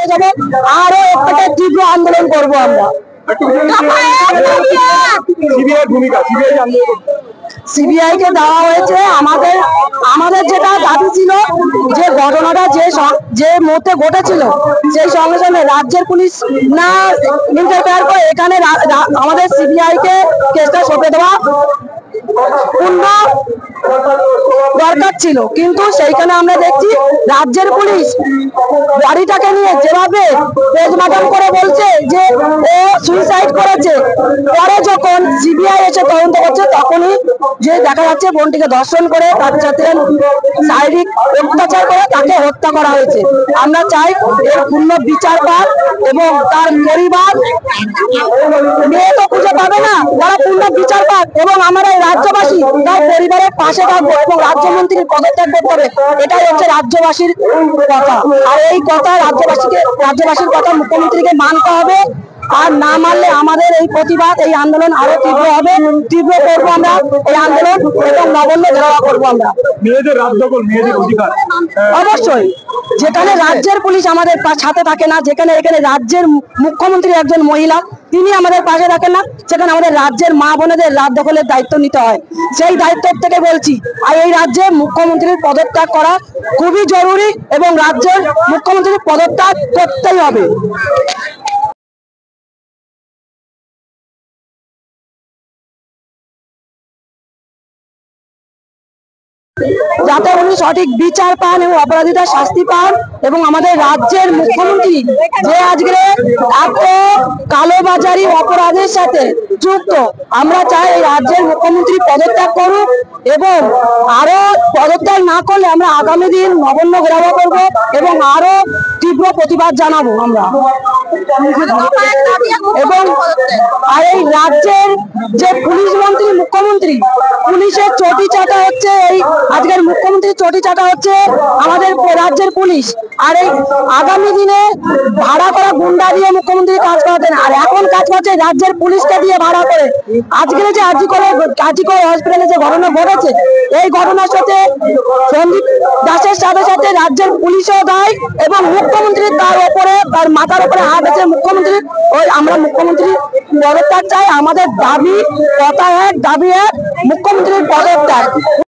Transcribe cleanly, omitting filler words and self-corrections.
হয়ে যাবে, আরো একটা তীব্র আন্দোলন করব আমরা। সিবিআই কে দেওয়া হয়েছে আমাদের যেটা দাবি ছিল, যে ঘটনাটা যে মুহূর্তে ঘটেছিল সেই সঙ্গে সঙ্গে রাজ্যের পুলিশ না ইন্টারফেয়ার করে এখানে আমাদের সিবিআই কে কেসটা সঁপে দেওয়া পূর্ণ দরকার ছিল, কিন্তু সেইখানে আমরা দেখছি রাজ্যের পুলিশ গাড়িটাকে নিয়ে যেভাবে পোস্টমর্টম করে বলছে যে ও সুইসাইড করেছে, পরে যখন সিবিআই এসে তদন্ত করছে তখনই যে দেখা যাচ্ছে বোনটিকে ধর্ষণ করে তার সাথে শারীরিক অত্যাচার করে তাকে হত্যা করা হয়েছে। আমরা চাই এর পূর্ণ বিচার পাক এবং তার পরিবার মেয়ে তো খুঁজে পাবে না, তারা পূর্ণ বিচার পাক এবং আমরা এই রাজ্যবাসী তার পরিবারের পাশে থাকবো এবং রাজ্যমন্ত্রীর পদত্যাগ করতে হবে, এটাই হচ্ছে রাজ্যবাসীর কথা। আর এই কথা রাজ্যবাসীর কথা মুখ্যমন্ত্রীকে মানতে হবে, আর না মানলে আমাদের এই প্রতিবাদ এই আন্দোলন আরো তীব্র হবে, তীব্র করবো আমরা এই আন্দোলন এবং নগণ্য ঘেরাও করবো আমরা। মেয়েদের মেয়েদের অধিকার অবশ্যই, যেখানে রাজ্যের পুলিশ আমাদের সাথে থাকে না, যেখানে এখানে রাজ্যের মুখ্যমন্ত্রী একজন মহিলা তিনি আমাদের পাশে থাকেন না, সেখানে আমাদের রাজ্যের মা বোনেদের রাত দখলের দায়িত্ব নিতে হয়। সেই দায়িত্ব থেকে বলছি, আর এই রাজ্যে মুখ্যমন্ত্রীর পদত্যাগ করা খুবই জরুরি এবং রাজ্যের মুখ্যমন্ত্রীর পদত্যাগ করতেই হবে, যাতে উনি সঠিক বিচার পান এবং অপরাধীদের শাস্তি পান। এবং আমাদের রাজ্যের মুখ্যমন্ত্রী যে আজকে এত কালোবাজারি অপরাধের সাথে যুক্ত, আমরা চাই এই রাজ্যের মুখ্যমন্ত্রী পদত্যাগ করুক এবং আরো পদত্যাগ না করলে আমরা আগামী দিন নগণ্য ঘেরাও করবো এবং আরো তীব্র প্রতিবাদ জানাবো আমরা। এবং আর এই রাজ্যের যে পুলিশ মন্ত্রী মুখ্যমন্ত্রী, পুলিশের চটি চাটা হচ্ছে এই আজকের মুখ্যমন্ত্রীর চটি চাটা হচ্ছে আমাদের রাজ্যের পুলিশ। আর এই আগামী দিনে ভাড়া করা গুন্ডা দিয়ে মুখ্যমন্ত্রী কাজ করাতেন, আর এখন কাজ করছে রাজ্যের পুলিশকে দিয়ে ভাড়া করে। আজকের যে আজিকর হসপিটালে যে ঘটনা ঘটেছে, এই ঘটনার সাথে সন্দীপ দাসের সাথে সাথে রাজ্যের পুলিশও দায়ী এবং মুখ্যমন্ত্রী তার উপরে তার মাথার উপরে হাত আছে মুখ্যমন্ত্রী। আমরা মুখ্যমন্ত্রী পদত্যাগ চাই, আমাদের দাবি কথা এক, দাবি এক, মুখ্যমন্ত্রীর পদত্যাগ।